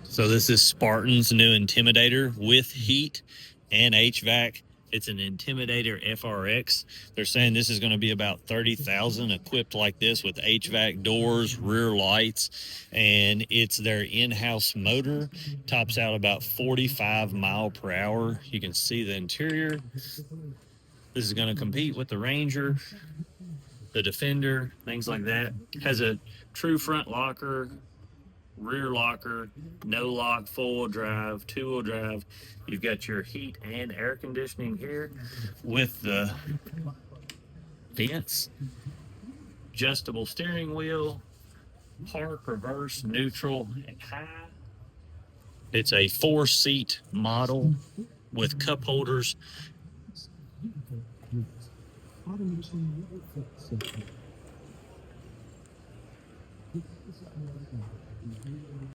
So this is Spartan's new Intimidator with heat and HVAC. It's an Intimidator FRX. They're saying this is going to be about 30,000 equipped like this with HVAC doors, rear lights, and it's their in-house motor. Tops out about 45 mile per hour. You can see the interior. This is going to compete with the Ranger, the Defender, things like that. Has a true front locker, rear locker, no lock, four-wheel drive, two-wheel drive. You've got your heat and air conditioning here with the vents, adjustable steering wheel, park, reverse, neutral, and high. It's a 4-seat model with cup holders.